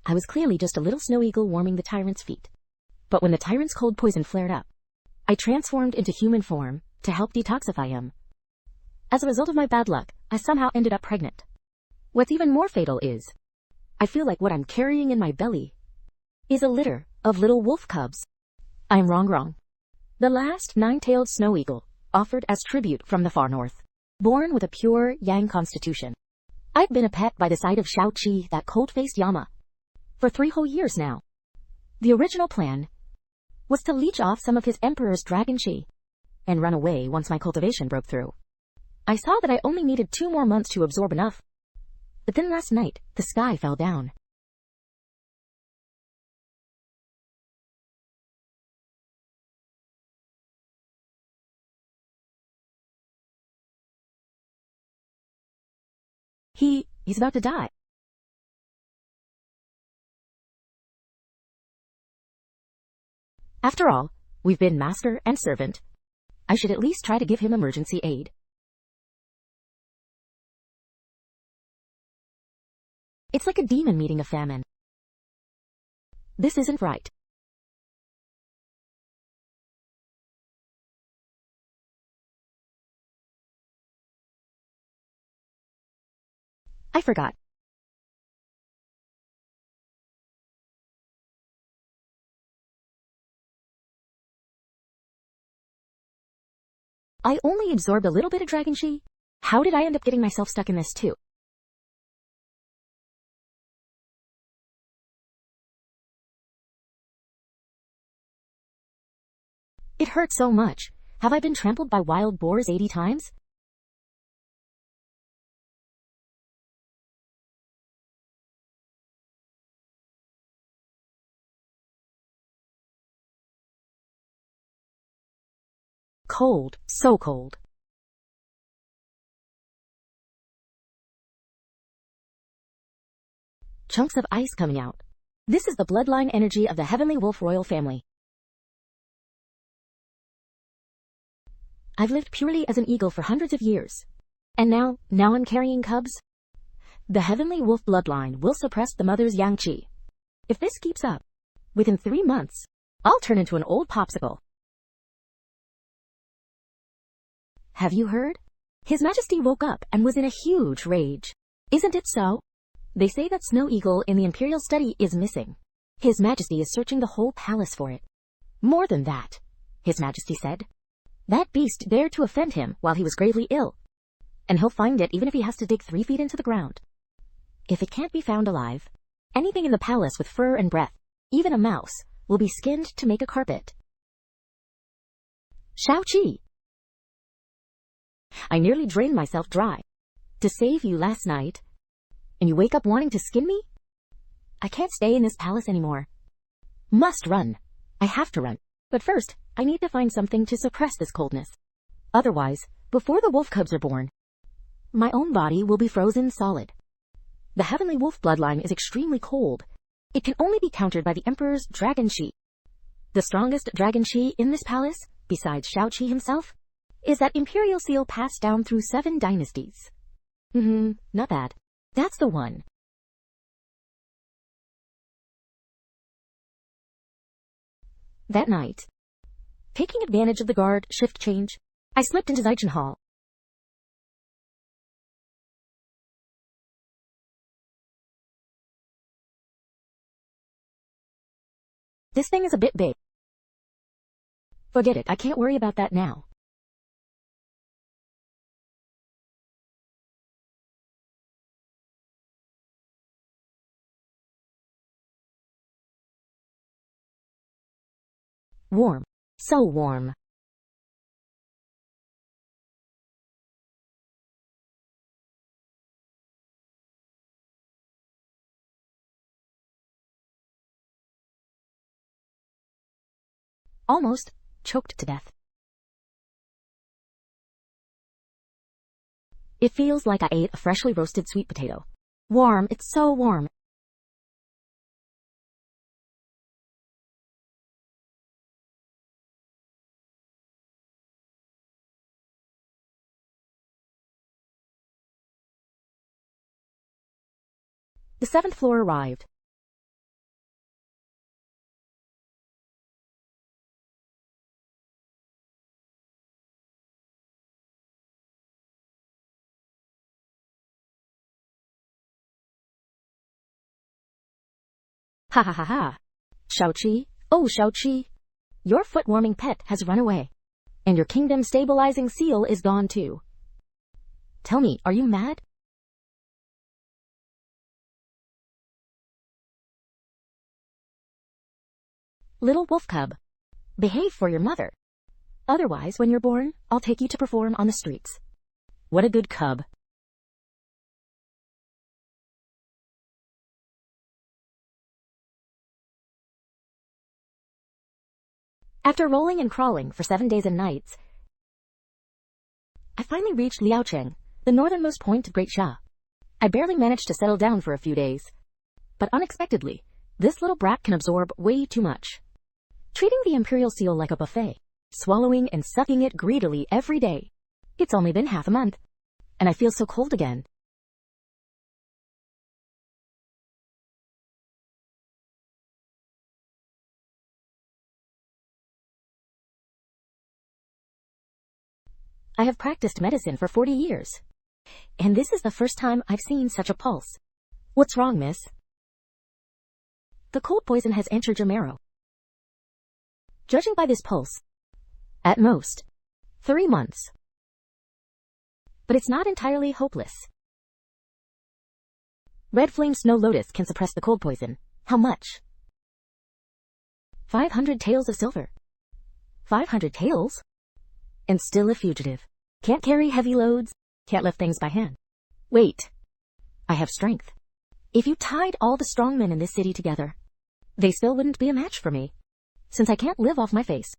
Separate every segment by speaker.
Speaker 1: I was clearly just a little snow eagle warming the tyrant's feet. But when the tyrant's cold poison flared up, I transformed into human form to help detoxify him. As a result of my bad luck, I somehow ended up pregnant. What's even more fatal is, I feel like what I'm carrying in my belly is a litter of little wolf cubs. I'm wrong. The last 9-tailed snow eagle, offered as tribute from the far north, born with a pure yang constitution. I've been a pet by the side of Shao-Chi, that cold-faced llama, for 3 whole years now. The original plan was to leech off some of his emperor's dragon chi and run away once my cultivation broke through. I saw that I only needed 2 more months to absorb enough, but then last night, the sky fell down. He's about to die. After all, we've been master and servant. I should at least try to give him emergency aid. It's like a demon meeting a famine. This isn't right. I forgot. I only absorbed a little bit of dragon chi. How did I end up getting myself stuck in this too? It hurts so much. Have I been trampled by wild boars 80 times? Cold, so cold. Chunks of ice coming out. This is the bloodline energy of the Heavenly Wolf royal family. I've lived purely as an eagle for hundreds of years. And now I'm carrying cubs? The Heavenly Wolf bloodline will suppress the mother's yang chi. If this keeps up, within 3 months, I'll turn into an old popsicle. Have you heard? His Majesty woke up and was in a huge rage. Isn't it so? They say that Snow Eagle in the Imperial study is missing. His Majesty is searching the whole palace for it. More than that, His Majesty said. That beast dared to offend him while he was gravely ill, and he'll find it even if he has to dig 3 feet into the ground. If it can't be found alive, anything in the palace with fur and breath, even a mouse, will be skinned to make a carpet. Shao-Chi! I nearly drained myself dry to save you last night, and you wake up wanting to skin me? I can't stay in this palace anymore. Must run. I have to run. But first, I need to find something to suppress this coldness. Otherwise, before the wolf cubs are born, my own body will be frozen solid. The Heavenly Wolf bloodline is extremely cold. It can only be countered by the Emperor's dragon chi. The strongest dragon chi in this palace, besides Shao-Chi himself, is that imperial seal passed down through 7 dynasties. Not bad. That's the one. That night, taking advantage of the guard shift change, I slipped into Zeichen Hall. This thing is a bit big. Forget it, I can't worry about that now. Warm. So warm. Almost choked to death. It feels like I ate a freshly roasted sweet potato. Warm, it's so warm. The 7th floor arrived. Ha ha ha ha. Xiaoqi, oh Xiaoqi, your foot-warming pet has run away, and your kingdom-stabilizing seal is gone too. Tell me, are you mad? Little wolf cub, behave for your mother. Otherwise, when you're born, I'll take you to perform on the streets. What a good cub. After rolling and crawling for 7 days and nights, I finally reached Liaocheng, the northernmost point of Great Sha. I barely managed to settle down for a few days. But unexpectedly, this little brat can absorb way too much. Treating the imperial seal like a buffet, swallowing and sucking it greedily every day. It's only been half a month, and I feel so cold again. I have practiced medicine for 40 years, and this is the first time I've seen such a pulse. What's wrong, miss? The cold poison has entered your marrow. Judging by this pulse, at most, 3 months. But it's not entirely hopeless. Red flame snow lotus can suppress the cold poison. How much? 500 taels of silver. 500 taels? And still a fugitive. Can't carry heavy loads, can't lift things by hand. Wait, I have strength. If you tied all the strong men in this city together, they still wouldn't be a match for me. Since I can't live off my face,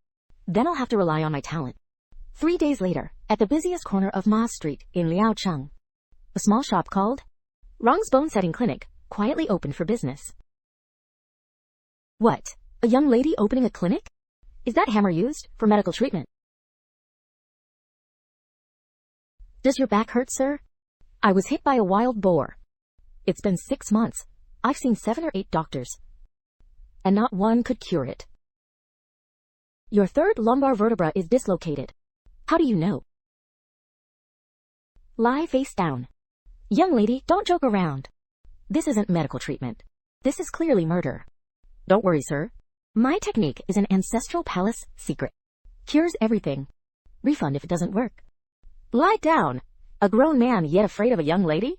Speaker 1: then I'll have to rely on my talent. 3 days later, at the busiest corner of Ma Street in Liaocheng, a small shop called Rong's Bone Setting Clinic quietly opened for business. What? A young lady opening a clinic? Is that hammer used for medical treatment? Does your back hurt, sir? I was hit by a wild boar. It's been 6 months. I've seen 7 or 8 doctors, and not one could cure it. Your third lumbar vertebra is dislocated. How do you know? Lie face down. Young lady, don't joke around. This isn't medical treatment. This is clearly murder. Don't worry, sir. My technique is an ancestral palace secret. Cures everything. Refund if it doesn't work. Lie down. A grown man yet afraid of a young lady?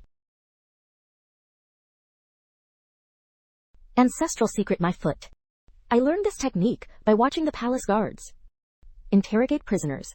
Speaker 1: Ancestral secret, my foot. I learned this technique by watching the palace guards interrogate prisoners.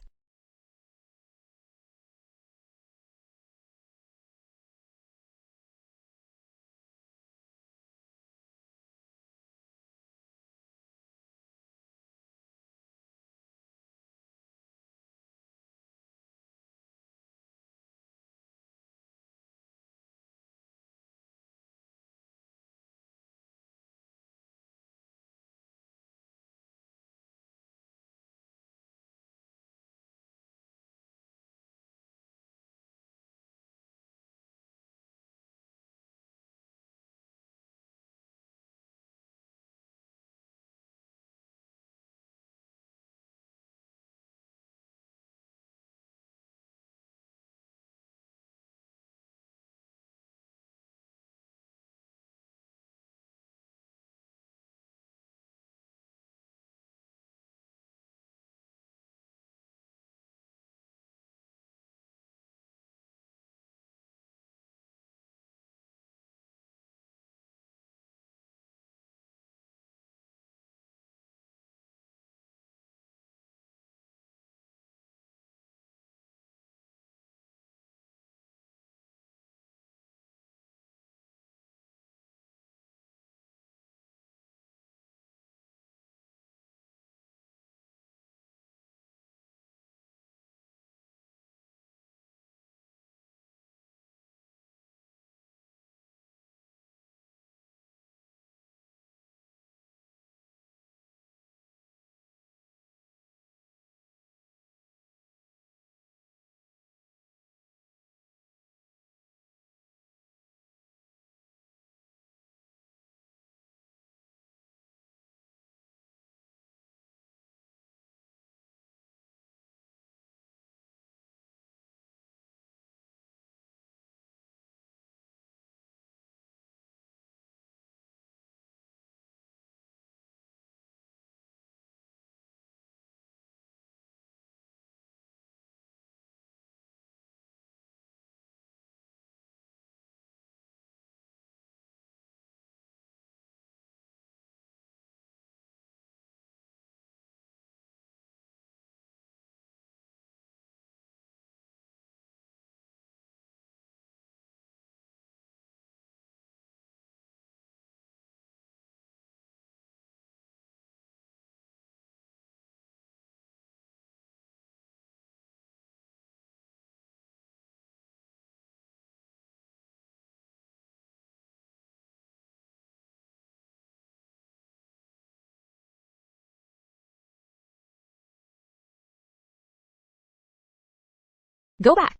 Speaker 1: Go back.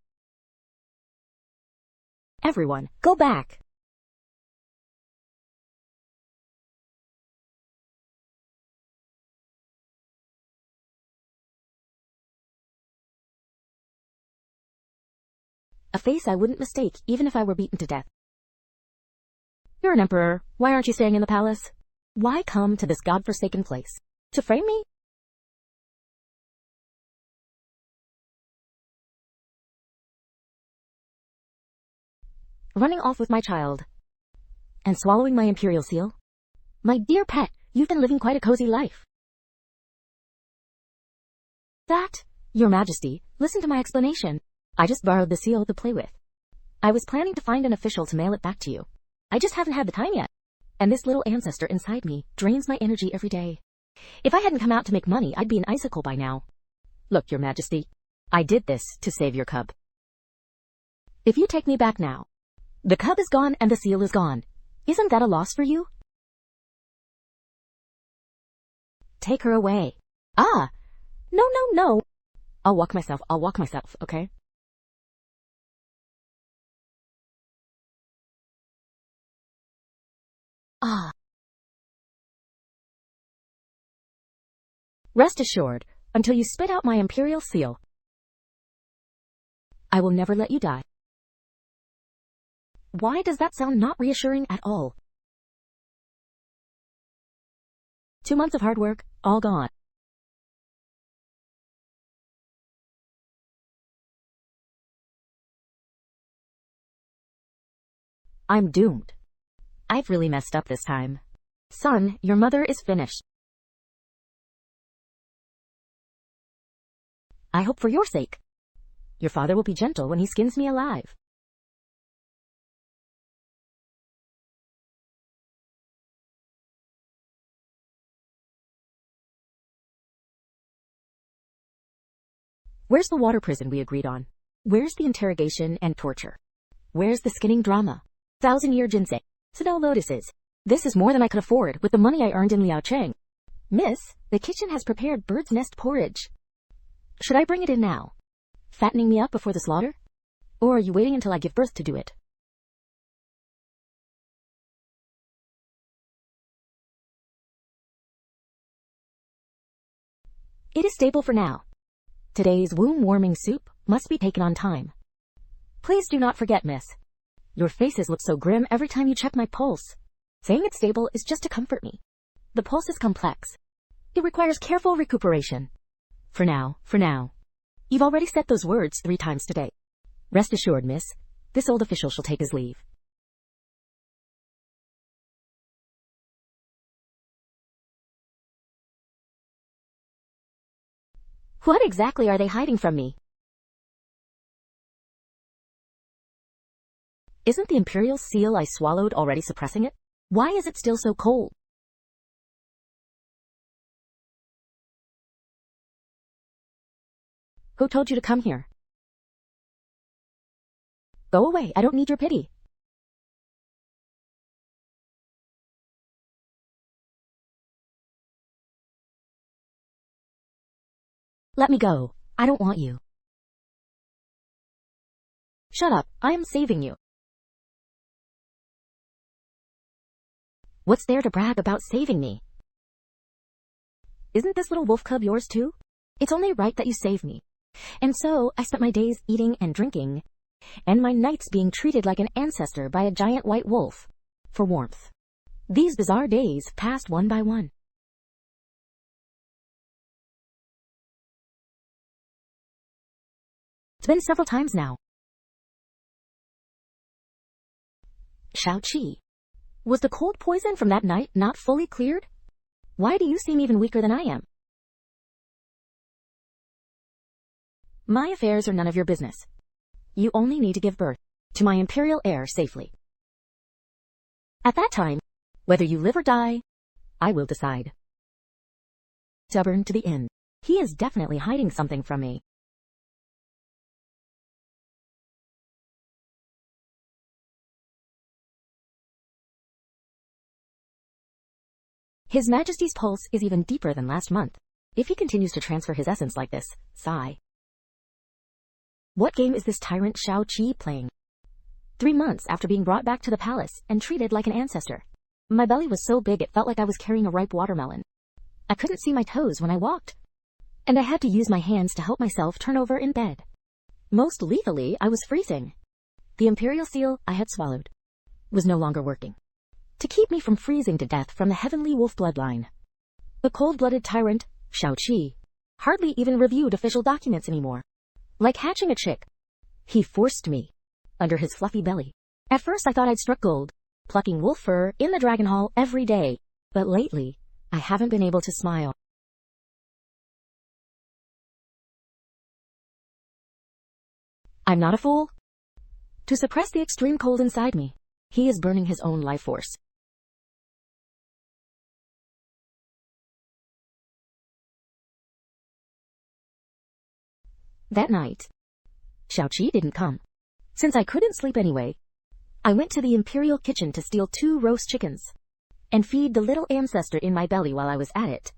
Speaker 1: Everyone, go back. A face I wouldn't mistake even if I were beaten to death. You're an emperor. Why aren't you staying in the palace? Why come to this godforsaken place? To frame me? Running off with my child. And swallowing my imperial seal? My dear pet, you've been living quite a cozy life. That, Your Majesty, listen to my explanation. I just borrowed the seal to play with. I was planning to find an official to mail it back to you. I just haven't had the time yet. And this little ancestor inside me drains my energy every day. If I hadn't come out to make money, I'd be an icicle by now. Look, Your Majesty, I did this to save your cub. If you take me back now, the cub is gone and the seal is gone. Isn't that a loss for you? Take her away. Ah! No. I'll walk myself, okay? Ah. Rest assured, until you spit out my imperial seal, I will never let you die. Why does that sound not reassuring at all? 2 months of hard work, all gone. I'm doomed. I've really messed up this time. Son, your mother is finished. I hope for your sake. Your father will be gentle when he skins me alive. Where's the water prison we agreed on? Where's the interrogation and torture? Where's the skinning drama? 1,000-year ginseng. Snow lotuses. This is more than I could afford with the money I earned in Liaocheng. Miss, the kitchen has prepared bird's nest porridge. Should I bring it in now? Fattening me up before the slaughter? Or are you waiting until I give birth to do it? It is stable for now. Today's womb-warming soup must be taken on time. Please do not forget, miss. Your faces look so grim every time you check my pulse. Saying it's stable is just to comfort me. The pulse is complex. It requires careful recuperation. For now. You've already said those words 3 times today. Rest assured, miss, this old official shall take his leave. What exactly are they hiding from me? Isn't the imperial seal I swallowed already suppressing it? Why is it still so cold? Who told you to come here? Go away, I don't need your pity. Let me go. I don't want you. Shut up, I am saving you. What's there to brag about saving me? Isn't this little wolf cub yours too? It's only right that you save me. And so I spent my days eating and drinking, and my nights being treated like an ancestor by a giant white wolf, for warmth. These bizarre days passed one by one. It's been several times now. Shao-Chi. Was the cold poison from that night not fully cleared? Why do you seem even weaker than I am? My affairs are none of your business. You only need to give birth to my imperial heir safely. At that time, whether you live or die, I will decide. Stubborn to the end. He is definitely hiding something from me. His Majesty's pulse is even deeper than last month. If he continues to transfer his essence like this, sigh. What game is this tyrant Shao Qi playing? 3 months after being brought back to the palace and treated like an ancestor. My belly was so big it felt like I was carrying a ripe watermelon. I couldn't see my toes when I walked, and I had to use my hands to help myself turn over in bed. Most lethally, I was freezing. The imperial seal I had swallowed was no longer working to keep me from freezing to death from the heavenly wolf bloodline. The cold-blooded tyrant, Shao Qi, hardly even reviewed official documents anymore. Like hatching a chick, he forced me under his fluffy belly. At first I thought I'd struck gold, plucking wolf fur in the dragon hall every day, but lately, I haven't been able to smile. I'm not a fool. To suppress the extreme cold inside me, he is burning his own life force. That night, Shao Qi didn't come. Since I couldn't sleep anyway, I went to the imperial kitchen to steal 2 roast chickens and feed the little ancestor in my belly while I was at it.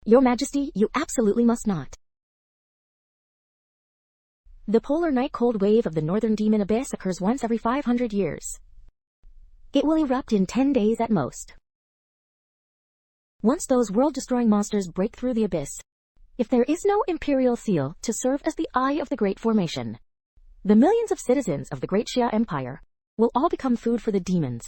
Speaker 1: Your Majesty, you absolutely must not. The polar night cold wave of the northern demon abyss occurs once every 500 years. It will erupt in 10 days at most. Once those world-destroying monsters break through the abyss, if there is no imperial seal to serve as the eye of the Great Formation, the millions of citizens of the Great Xia Empire will all become food for the demons.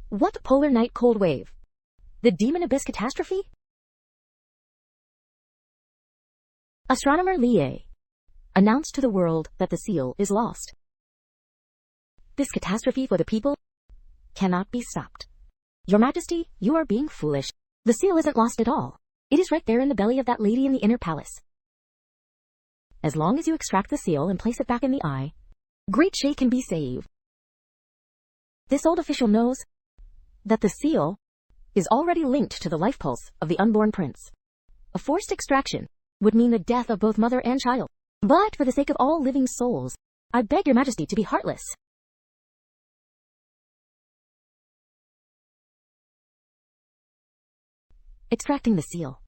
Speaker 1: What polar night cold wave? The demon abyss catastrophe? Astronomer Lie announced to the world that the seal is lost. This catastrophe for the people cannot be stopped. Your Majesty, you are being foolish. The seal isn't lost at all. It is right there in the belly of that lady in the inner palace. As long as you extract the seal and place it back in the eye, Great Xia can be saved. This old official knows that the seal is already linked to the life pulse of the unborn prince. A forced extraction would mean the death of both mother and child. But for the sake of all living souls, I beg your Majesty to be heartless. Extracting the seal.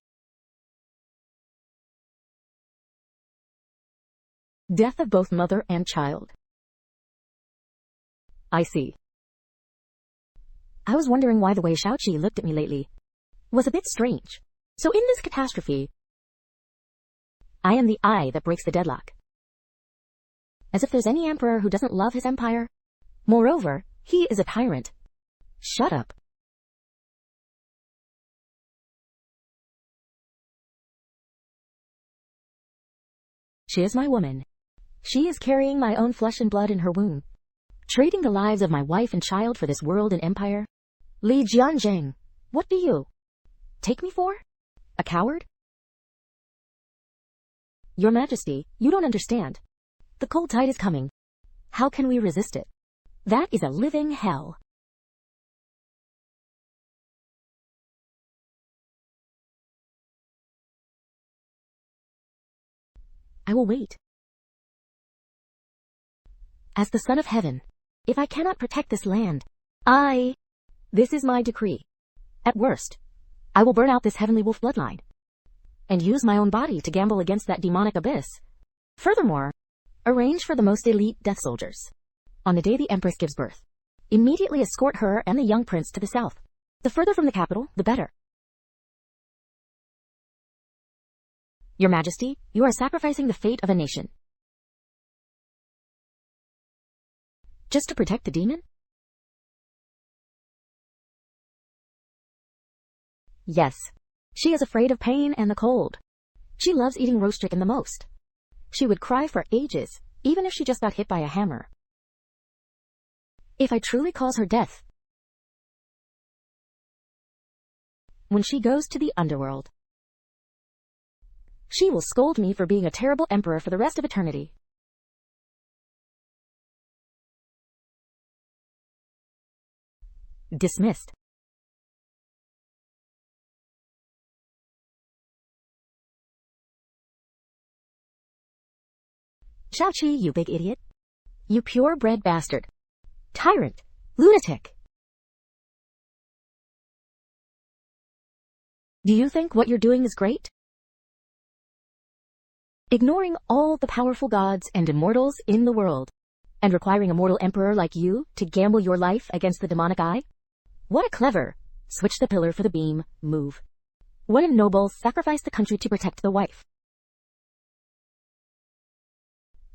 Speaker 1: Death of both mother and child. I see. I was wondering why the way Shao Qi looked at me lately was a bit strange. So in this catastrophe, I am the eye that breaks the deadlock. As if there's any emperor who doesn't love his empire. Moreover, he is a tyrant. Shut up. She is my woman. She is carrying my own flesh and blood in her womb, trading the lives of my wife and child for this world and empire. Li Jianzheng, what do you take me for? A coward? Your Majesty, you don't understand. The cold tide is coming. How can we resist it? That is a living hell. I will wait. As the Son of Heaven, if I cannot protect this land, this is my decree. At worst, I will burn out this heavenly wolf bloodline and use my own body to gamble against that demonic abyss. Furthermore, arrange for the most elite death soldiers. On the day the Empress gives birth, immediately escort her and the young prince to the south. The further from the capital, the better. Your Majesty, you are sacrificing the fate of a nation. Just to protect the demon? Yes. She is afraid of pain and the cold. She loves eating roast chicken the most. She would cry for ages, even if she just got hit by a hammer. If I truly cause her death, when she goes to the underworld, she will scold me for being a terrible emperor for the rest of eternity. Dismissed. Xiaoqi, you big idiot. You purebred bastard. Tyrant. Lunatic. Do you think what you're doing is great? Ignoring all the powerful gods and immortals in the world, and requiring a mortal emperor like you to gamble your life against the demonic eye? What a clever, switch the pillar for the beam, move. What a noble, sacrifice the country to protect the wife.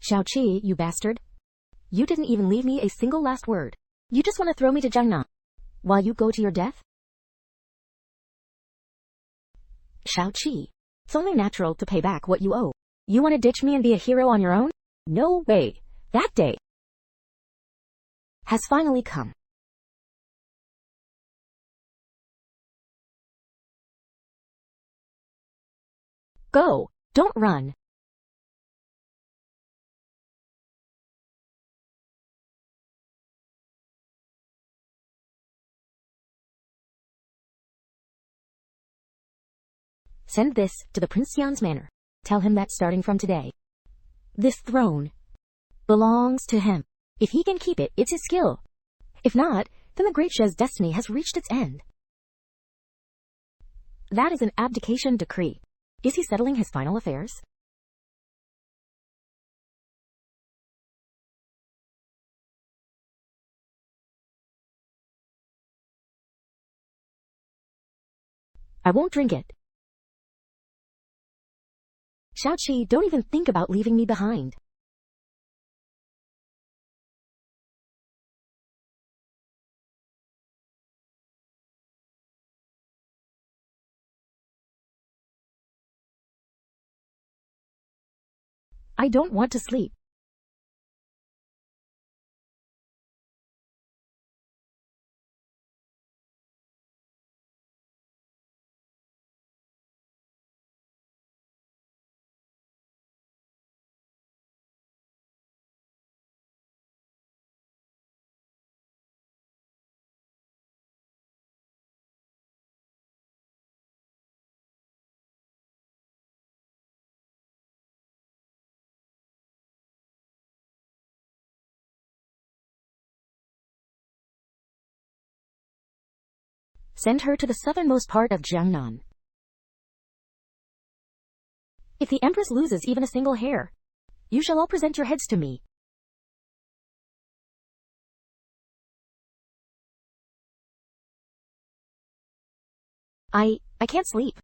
Speaker 1: Xiaoqi, you bastard. You didn't even leave me a single last word. You just want to throw me to Jiangnan while you go to your death? Xiaoqi, it's only natural to pay back what you owe. You want to ditch me and be a hero on your own? No way. That day has finally come. Go. Don't run. Send this to the Prince Yan's manor. Tell him that starting from today, this throne belongs to him. If he can keep it, it's his skill. If not, then the Great She's destiny has reached its end. That is an abdication decree. Is he settling his final affairs? I won't drink it. Xiaoqi, don't even think about leaving me behind. I don't want to sleep. Send her to the southernmost part of Jiangnan. If the Empress loses even a single hair, you shall all present your heads to me. I can't sleep.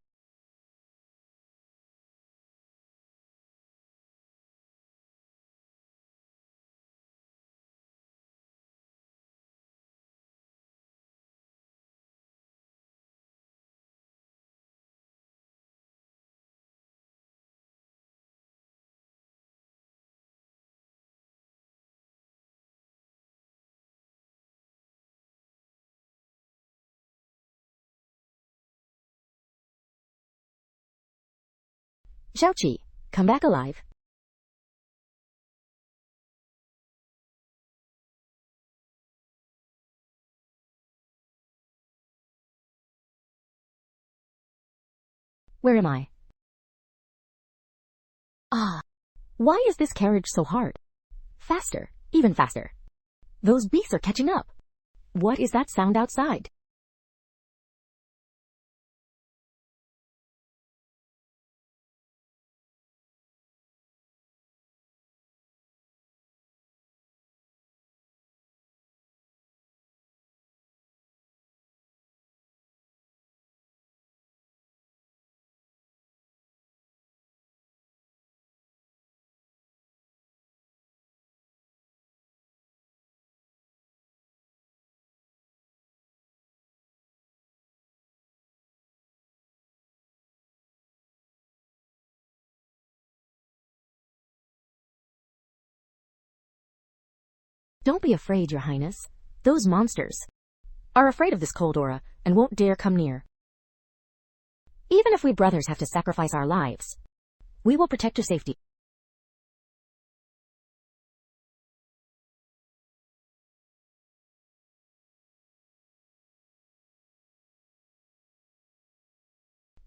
Speaker 1: Xiaoqi, come back alive. Where am I? Ah, why is this carriage so hard? Faster, even faster. Those beasts are catching up. What is that sound outside? Don't be afraid, Your Highness. Those monsters are afraid of this cold aura and won't dare come near. Even if we brothers have to sacrifice our lives, we will protect your safety.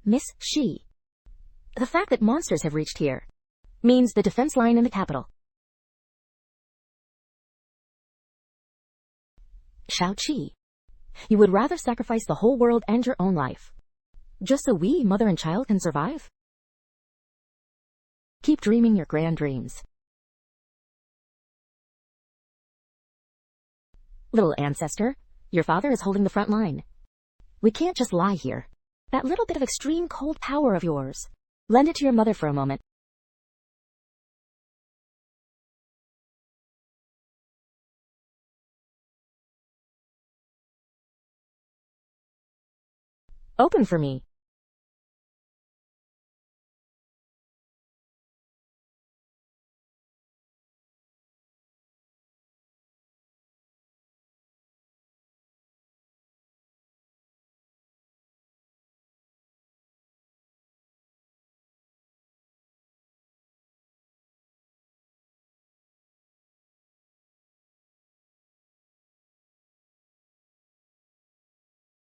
Speaker 1: Miss Shi, the fact that monsters have reached here means the defense line in the capital Shao-Chi, you would rather sacrifice the whole world and your own life, just so we, mother and child, can survive? Keep dreaming your grand dreams. Little ancestor, your father is holding the front line. We can't just lie here. That little bit of extreme cold power of yours, lend it to your mother for a moment. Open for me.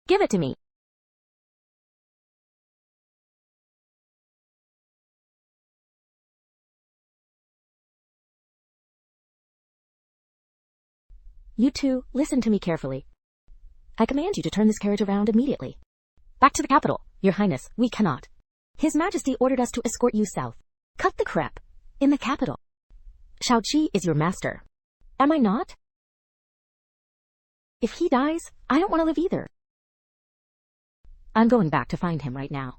Speaker 1: Give it to me. You two, listen to me carefully. I command you to turn this carriage around immediately. Back to the capital. Your Highness, we cannot. His Majesty ordered us to escort you south. Cut the crap. In the capital. Shao-Chi is your master. Am I not? If he dies, I don't want to live either. I'm going back to find him right now.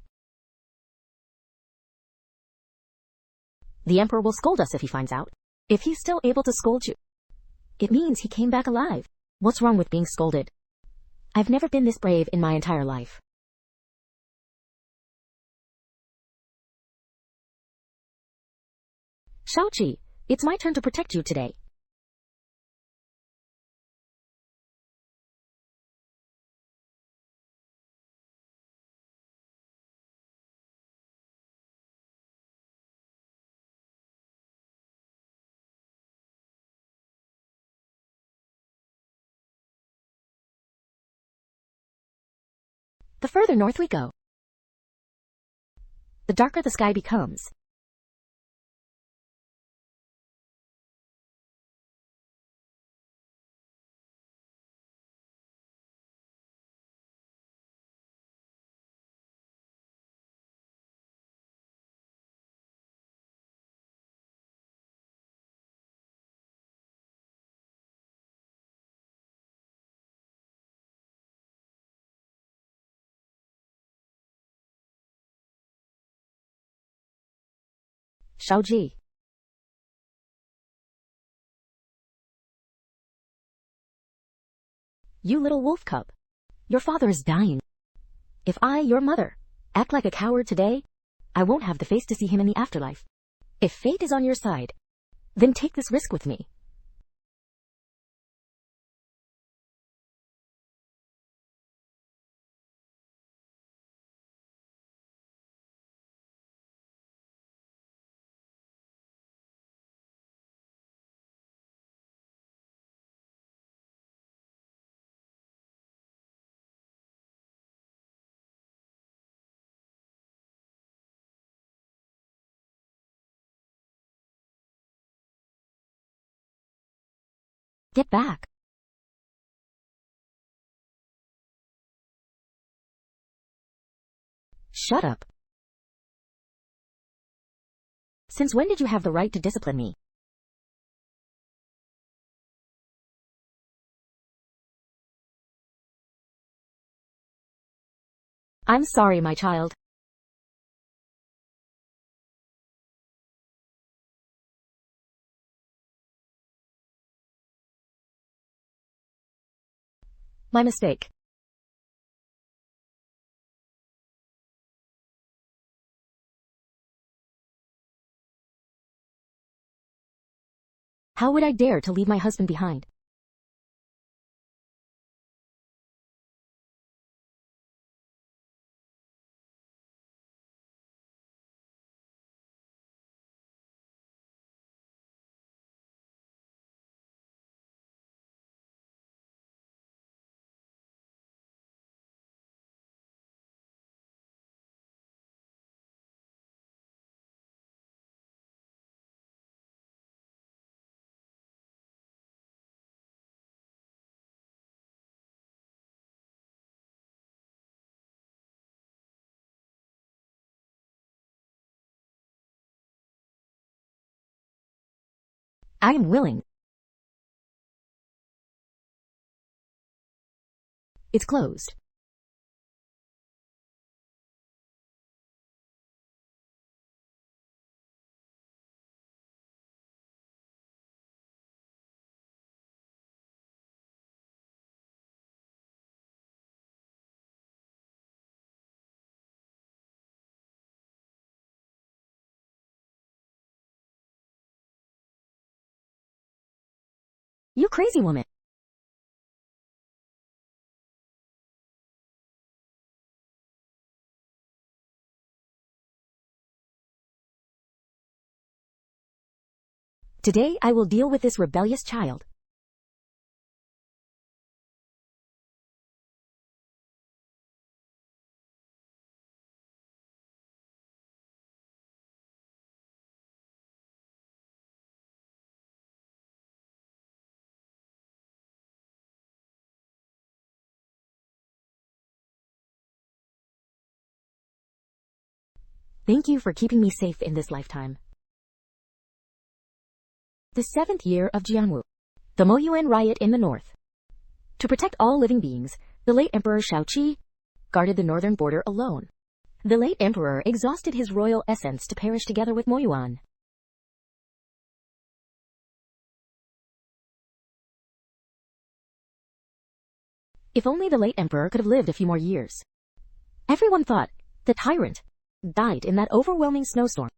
Speaker 1: The Emperor will scold us if he finds out. If he's still able to scold you, it means he came back alive. What's wrong with being scolded? I've never been this brave in my entire life. Shao-Chi, it's my turn to protect you today. The further north we go, the darker the sky becomes. Shao-Ji. You little wolf cub. Your father is dying. If I, your mother, act like a coward today, I won't have the face to see him in the afterlife. If fate is on your side, then take this risk with me. Get back. Shut up. Since when did you have the right to discipline me? I'm sorry, my child. My mistake. How would I dare to leave my husband behind? I am willing. It's closed. You crazy woman. Today I will deal with this rebellious child. Thank you for keeping me safe in this lifetime. The 7th year of Jianwu. The Moyuan riot in the north. To protect all living beings, the late Emperor Shaoqi guarded the northern border alone. The late emperor exhausted his royal essence to perish together with Moyuan. If only the late emperor could have lived a few more years. Everyone thought the tyrant died in that overwhelming snowstorm.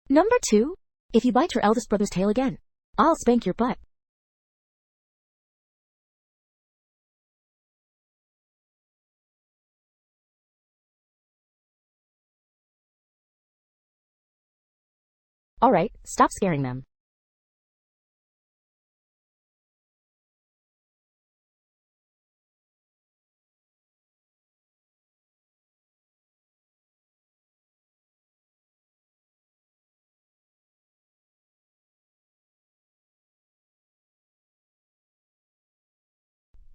Speaker 1: Number 2. If you bite your eldest brother's tail again, I'll spank your butt. Alright, stop scaring them.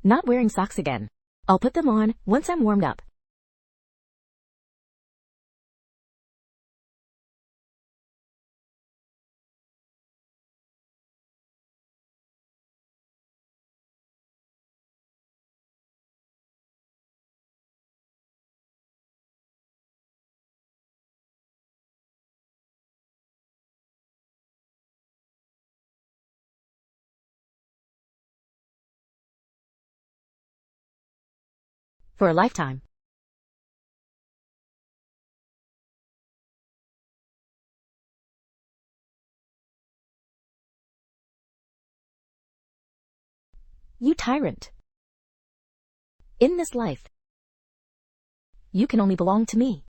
Speaker 1: Not wearing socks again. I'll put them on once I'm warmed up. For a lifetime. You tyrant. In this life, you can only belong to me.